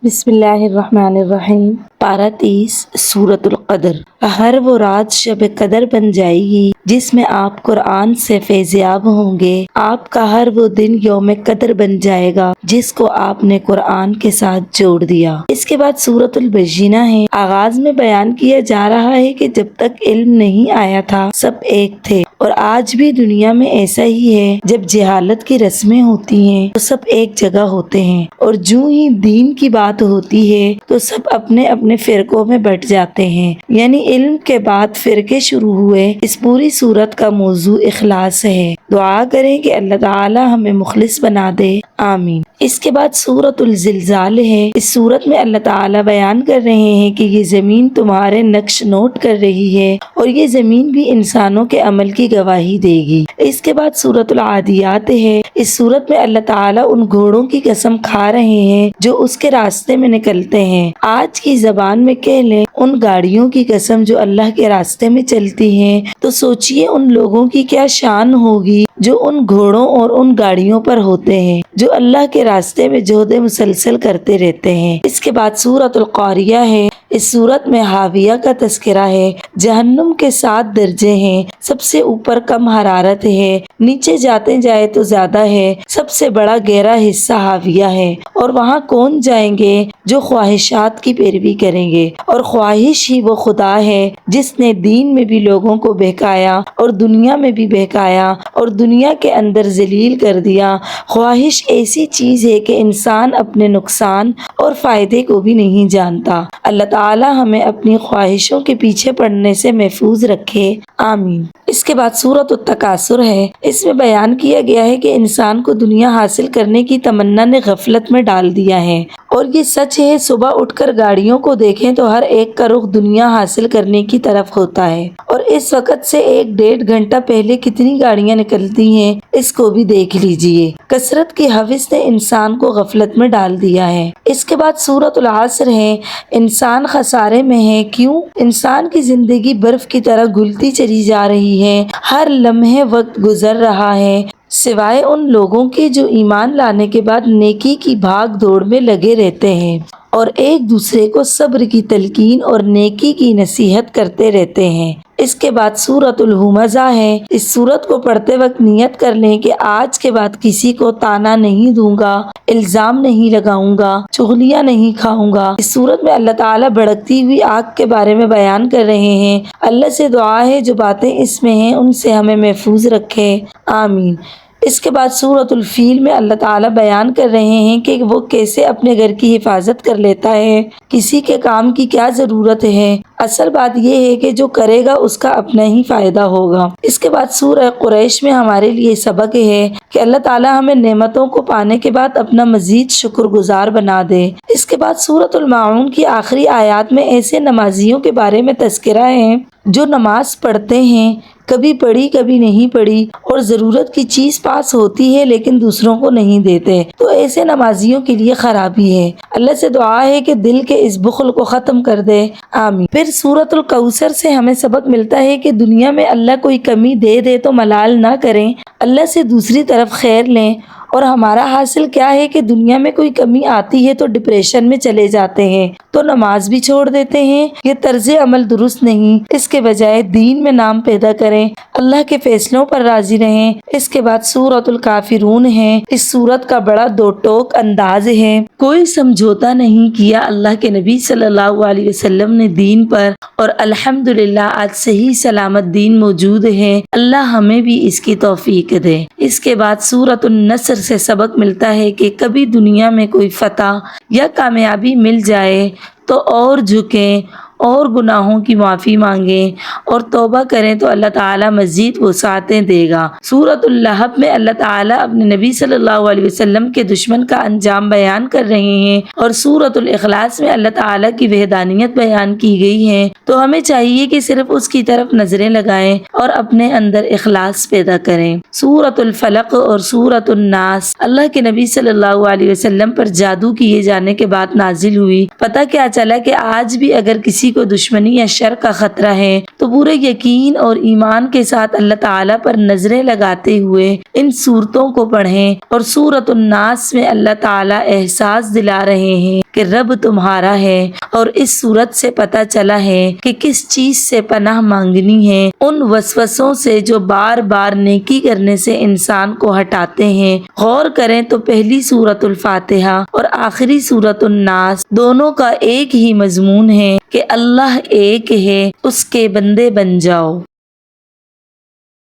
بسم اللہ الرحمن الرحیم۔ پارہ 30 سورۃ القدر۔ ہر وہ رات شب قدر بن جائے گی جس میں آپ قرآن سے فیضیاب ہوں گے۔ آپ کا ہر وہ دن یوم قدر بن جائے گا جس کو آپ نے قرآن کے ساتھ جوڑ دیا۔ اس کے بعد سورۃ البینہ ہے۔ آغاز میں بیان کیا جا رہا ہے کہ جب تک علم نہیں آیا تھا سب ایک تھے، اور آج بھی دنیا میں ایسا ہی ہے۔ جب جہالت کی رسمیں ہوتی ہیں تو سب ایک جگہ ہوتے ہیں، اور جو ہی دین کی بات ہوتی ہے تو سب اپنے اپنے فرقوں میں بٹ جاتے ہیں۔ یعنی علم کے بعد فرقے شروع ہوئے۔ اس پوری سورت کا موضوع اخلاص ہے۔ دعا کریں کہ اللہ تعالی ہمیں مخلص بنا دے، آمین۔ اس کے بعد سورۃ الزلزال ہے۔ اس سورت میں اللہ تعالی بیان کر رہے ہیں کہ یہ زمین تمہارے نقش نوٹ کر رہی ہے، اور یہ زمین بھی انسانوں کے عمل کی گواہی دے گی۔ اس کے بعد سورۃ العادیات ہے۔ اس سورت میں اللہ تعالی ان گھوڑوں کی قسم کھا رہے ہیں جو اس کے راستے میں نکلتے ہیں۔ آج کی زبان میں کہہ لیں ان گاڑیوں کی قسم جو اللہ کے راستے میں چلتی ہیں، تو سوچئے ان لوگوں کی کیا شان ہوگی جو ان گھوڑوں اور ان گاڑیوں پر ہوتے ہیں، جو اللہ کے راستے میں جہد مسلسل کرتے رہتے ہیں۔ اس کے بعد سورۃ القاریہ ہے۔ اس سورت میں حاویہ کا تذکرہ ہے۔ جہنم کے 7 درجے ہیں۔ سب سے اوپر کم حرارت ہے، نیچے جاتے جائے تو زیادہ ہے۔ سب سے بڑا گہرا حصہ حاویہ ہے، اور وہاں کون جائیں گے جو خواہشات کی پیروی کریں گے، اور خواہش ہی وہ خدا ہے جس نے دین میں بھی لوگوں کو بہکایا اور دنیا میں بھی بہکایا اور دنیا کے اندر ذلیل کر دیا۔ خواہش ایسی چیز ہے کہ انسان اپنے نقصان اور فائدے کو بھی نہیں جانتا۔ اللہ تعالی ہمیں اپنی خواہشوں کے پیچھے پڑنے سے محفوظ رکھے، آمین۔ اس کے بعد سورۃ التکاثر ہے۔ اس میں بیان کیا گیا ہے کہ انسان کو دنیا حاصل کرنے کی تمنا نے غفلت میں ڈال دیا ہے، اور یہ سچ ہے۔ صبح اٹھ کر گاڑیوں کو دیکھیں تو ہر ایک کا رخ دنیا حاصل کرنے کی طرف ہوتا ہے، اور اس وقت سے 1-1.5 گھنٹہ پہلے کتنی گاڑیاں نکلتی ہیں اس کو بھی دیکھ لیجئے۔ کثرت کی ہوس نے انسان کو غفلت میں ڈال دیا ہے۔ اس کے بعد سورۃ العصر ہے۔ انسان خسارے میں ہے۔ کیوں؟ انسان کی زندگی برف کی طرح گھلتی چلی جا رہی ہے۔ ہر لمحے وقت گزر رہا ہے، سوائے ان لوگوں کے جو ایمان لانے کے بعد نیکی کی بھاگ دوڑ میں لگے رہتے ہیں اور ایک دوسرے کو صبر کی تلقین اور نیکی کی نصیحت کرتے رہتے ہیں۔ اس کے بعد سورۃ الہمزہ ہے۔ اس سورت کو پڑھتے وقت نیت کر لیں کہ آج کے بعد کسی کو طعنہ نہیں دوں گا، الزام نہیں لگاؤں گا، چغلیاں نہیں کھاؤں گا۔ اس سورت میں اللہ تعالیٰ بھڑکتی ہوئی آگ کے بارے میں بیان کر رہے ہیں۔ اللہ سے دعا ہے جو باتیں اس میں ہیں ان سے ہمیں محفوظ رکھے، آمین۔ اس کے بعد سورۃ الفیل میں اللہ تعالیٰ بیان کر رہے ہیں کہ وہ کیسے اپنے گھر کی حفاظت کر لیتا ہے، کسی کے کام کی کیا ضرورت ہے۔ اصل بات یہ ہے کہ جو کرے گا اس کا اپنا ہی فائدہ ہوگا۔ اس کے بعد سورہ قریش میں ہمارے لیے سبق ہے کہ اللہ تعالیٰ ہمیں نعمتوں کو پانے کے بعد اپنا مزید شکر گزار بنا دے۔ اس کے بعد سورۃ الماعون کی آخری آیات میں ایسے نمازیوں کے بارے میں تذکرہ ہے جو نماز پڑھتے ہیں، کبھی پڑھی کبھی نہیں پڑھی، اور ضرورت کی چیز پاس ہوتی ہے لیکن دوسروں کو نہیں دیتے، تو ایسے نمازیوں کے لیے خرابی ہے۔ اللہ سے دعا ہے کہ دل کے اس بخل کو ختم کر دے، آمین۔ پھر سورۃ الکوثر سے ہمیں سبق ملتا ہے کہ دنیا میں اللہ کوئی کمی دے دے تو ملال نہ کریں، اللہ سے دوسری طرف خیر لیں۔ اور ہمارا حاصل کیا ہے کہ دنیا میں کوئی کمی آتی ہے تو ڈپریشن میں چلے جاتے ہیں، تو نماز بھی چھوڑ دیتے ہیں۔ یہ طرز عمل درست نہیں۔ اس کے بجائے دین میں نام پیدا کریں، اللہ کے فیصلوں پر راضی رہیں۔ اس کے بعد سورۃ الکافرون ہے۔ اس سورت کا بڑا 2 ٹوک انداز ہے۔ کوئی سمجھوتا نہیں کیا اللہ کے نبی صلی اللہ علیہ وسلم نے دین پر، اور الحمدللہ آج صحیح سلامت دین موجود ہے۔ اللہ ہمیں بھی اس کی توفیق دے۔ اس کے بعد سورۃ النصر سے سبق ملتا ہے کہ کبھی دنیا میں کوئی فتح یا کامیابی مل جائے تو اور جھکیں اور گناہوں کی معافی مانگیں اور توبہ کریں تو اللہ تعالیٰ مزید وسعتیں دے گا۔ سورۃ اللہب میں اللہ تعالیٰ اپنے نبی صلی اللہ علیہ وسلم کے دشمن کا انجام بیان کر رہے ہیں، اور سورۃ الاخلاص میں اللہ تعالیٰ کی وحدانیت بیان کی گئی ہے۔ تو ہمیں چاہیے کہ صرف اس کی طرف نظریں لگائیں اور اپنے اندر اخلاص پیدا کریں۔ سورۃ الفلق اور سورۃ الناس اللہ کے نبی صلی اللہ علیہ وسلم پر جادو کیے جانے کے بعد نازل ہوئی۔ پتہ کیا چلا کہ آج بھی اگر کسی کسی کو دشمنی یا شر کا خطرہ ہے تو پورے یقین اور ایمان کے ساتھ اللہ تعالیٰ پر نظریں لگاتے ہوئے ان صورتوں کو پڑھیں۔ اور سورۃ الناس میں اللہ تعالیٰ احساس دلا رہے ہیں کہ رب تمہارا ہے، اور اس صورت سے پتہ چلا ہے کہ کس چیز سے پناہ مانگنی ہے، ان وسوسوں سے جو بار بار نیکی کرنے سے انسان کو ہٹاتے ہیں۔ غور کریں تو پہلی سورۃ الفاتحہ اور آخری سورۃ الناس دونوں کا ایک ہی مضمون ہے کہ اللہ ایک ہے، اس کے بندے بن جاؤ۔